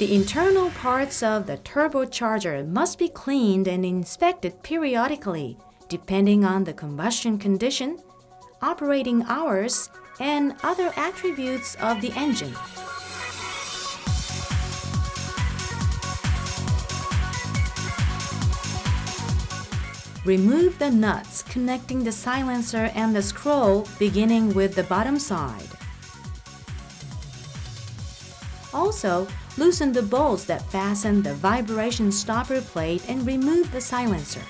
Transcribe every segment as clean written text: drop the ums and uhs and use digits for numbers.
The internal parts of the turbocharger must be cleaned and inspected periodically, depending on the combustion condition, operating hours, and other attributes of the engine. Remove the nuts connecting the silencer and the scroll, beginning with the bottom side. Also, loosen the bolts that fasten the vibration stopper plate and remove the silencer.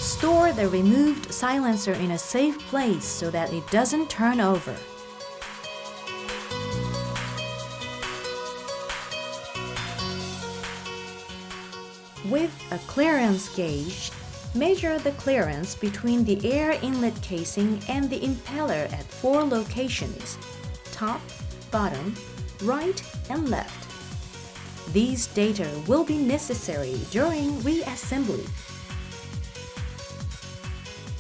Store the removed silencer in a safe place so that it doesn't turn over. With a clearance gauge, measure the clearance between the air inlet casing and the impeller at 4 locations: top, bottom, right, and left. These data will be necessary during reassembly.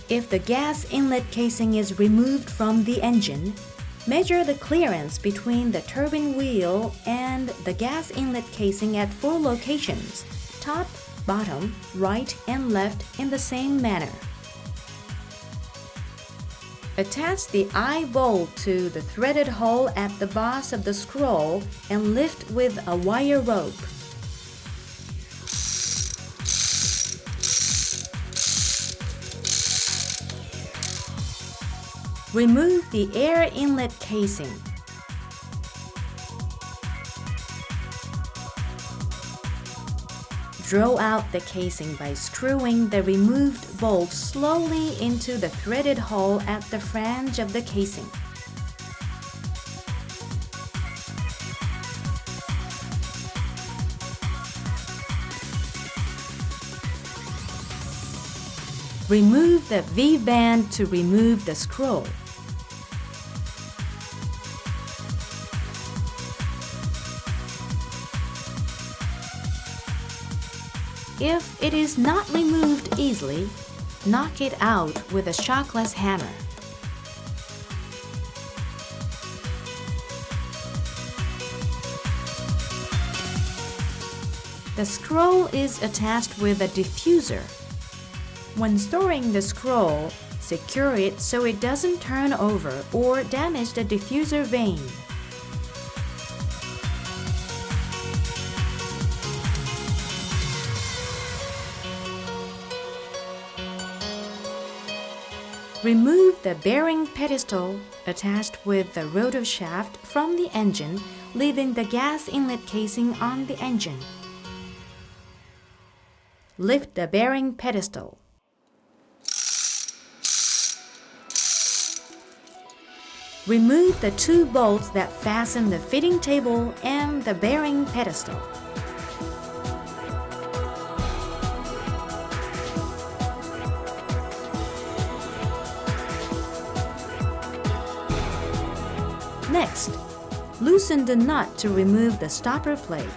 If the gas inlet casing is removed from the engine, measure the clearance between the turbine wheel and the gas inlet casing at 4 locations: top, bottom, right, and left in the same manner. Attach the eye bolt to the threaded hole at the boss of the scroll and lift with a wire rope. Remove the air inlet casing. Draw out the casing by screwing the removed bolt slowly into the threaded hole at the flange of the casing. Remove the V-band to remove the scroll. If it is not removed easily, knock it out with a shockless hammer. The scroll is attached with a diffuser. When storing the scroll, secure it so it doesn't turn over or damage the diffuser vane. Remove the bearing pedestal attached with the rotor shaft from the engine, leaving the gas inlet casing on the engine. Lift the bearing pedestal. Remove the 2 bolts that fasten the fitting table and the bearing pedestal. Next, loosen the nut to remove the stopper plate.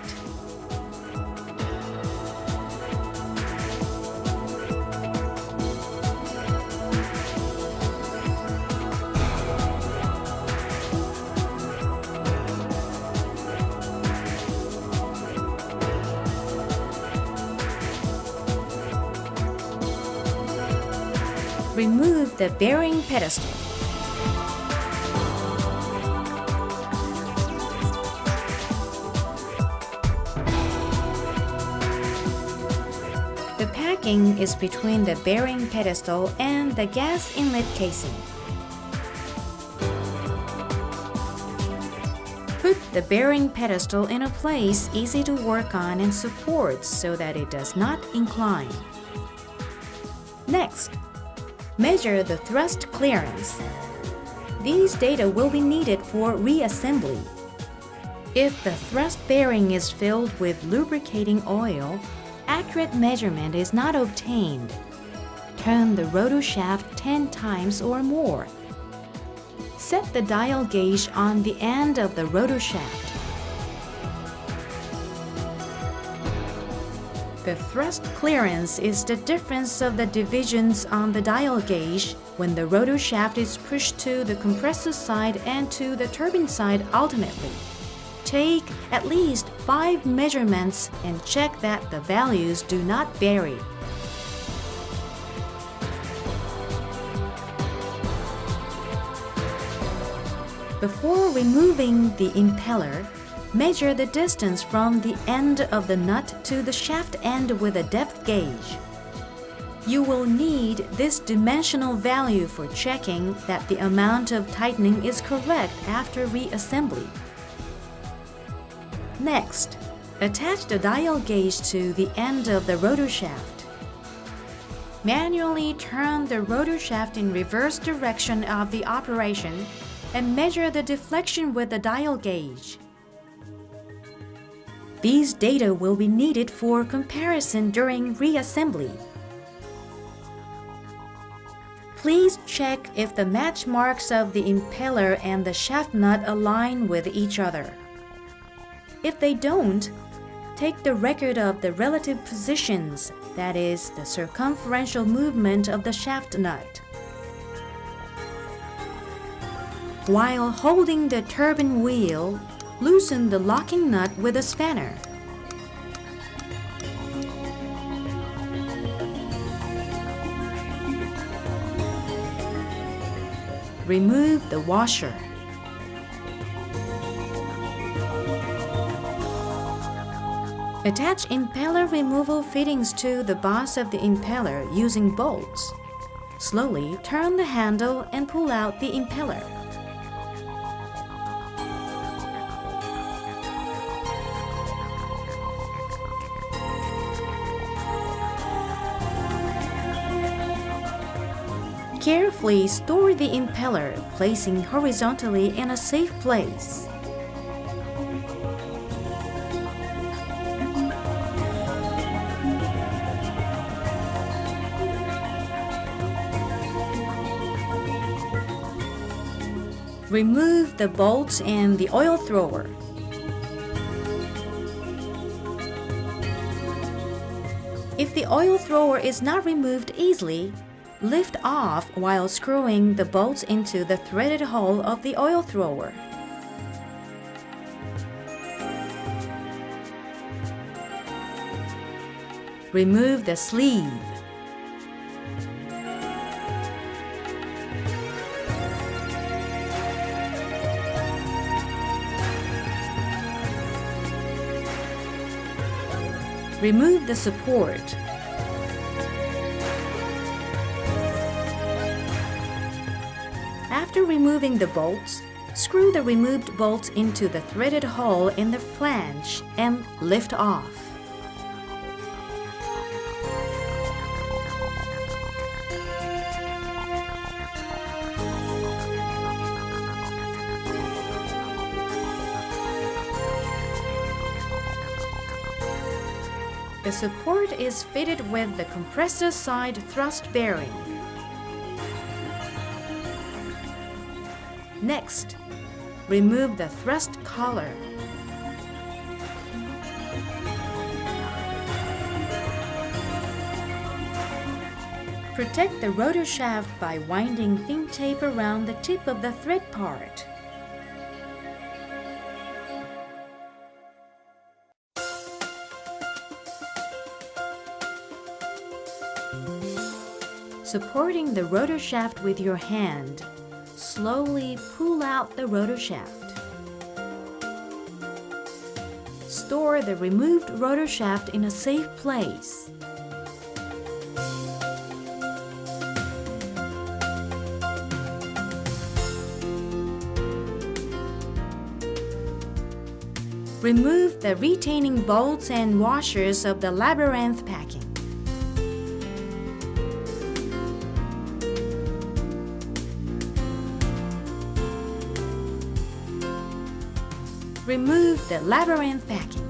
Remove the bearing pedestal. The packing is between the bearing pedestal and the gas inlet casing. Put the bearing pedestal in a place easy to work on and support so that it does not incline. Next, measure the thrust clearance. These data will be needed for reassembly. If the thrust bearing is filled with lubricating oil, accurate measurement is not obtained. Turn the rotor shaft 10 times or more. Set the dial gauge on the end of the rotor shaft. The thrust clearance is the difference of the divisions on the dial gauge when the rotor shaft is pushed to the compressor side and to the turbine side alternately. Take at least 5 measurements and check that the values do not vary. Before removing the impeller, measure the distance from the end of the nut to the shaft end with a depth gauge. You will need this dimensional value for checking that the amount of tightening is correct after reassembly. Next, attach the dial gauge to the end of the rotor shaft. Manually turn the rotor shaft in reverse direction of the operation and measure the deflection with the dial gauge. These data will be needed for comparison during reassembly. Please check if the match marks of the impeller and the shaft nut align with each other. If they don't, take the record of the relative positions, that is, the circumferential movement of the shaft nut. While holding the turbine wheel, loosen the locking nut with a spanner. Remove the washer. Attach impeller removal fittings to the boss of the impeller using bolts. Slowly turn the handle and pull out the impeller. Carefully store the impeller, placing horizontally in a safe place. Remove the bolts and the oil thrower. If the oil thrower is not removed easily, lift off while screwing the bolts into the threaded hole of the oil thrower. Remove the sleeve. Remove the support. After removing the bolts, screw the removed bolts into the threaded hole in the flange and lift off. The support is fitted with the compressor side thrust bearing. Next, remove the thrust collar. Protect the rotor shaft by winding thin tape around the tip of the thread part. Supporting the rotor shaft with your hand, slowly pull out the rotor shaft. Store the removed rotor shaft in a safe place. Remove the retaining bolts and washers of the labyrinth packing. Remove the labyrinth packing.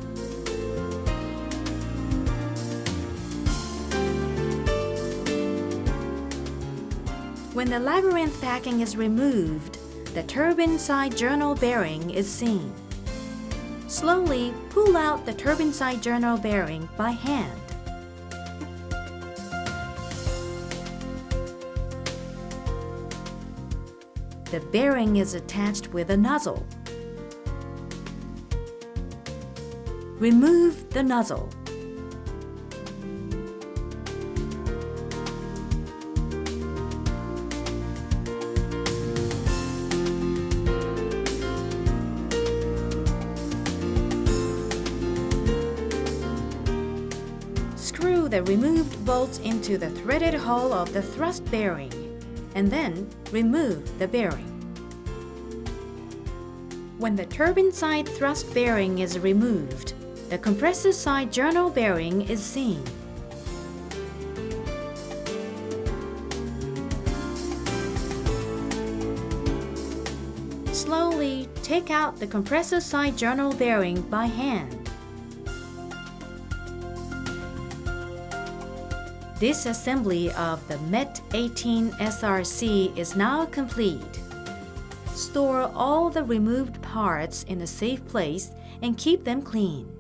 When the labyrinth packing is removed, the turbine side journal bearing is seen. Slowly pull out the turbine side journal bearing by hand. the bearing is attached with a nozzle. Remove the nozzle. Screw the removed bolts into the threaded hole of the thrust bearing, and then remove the bearing. When the turbine side thrust bearing is removed, the compressor side journal bearing is seen. Slowly take out the compressor side journal bearing by hand. Disassembly of the MET18SRC is now complete. Store all the removed parts in a safe place and keep them clean.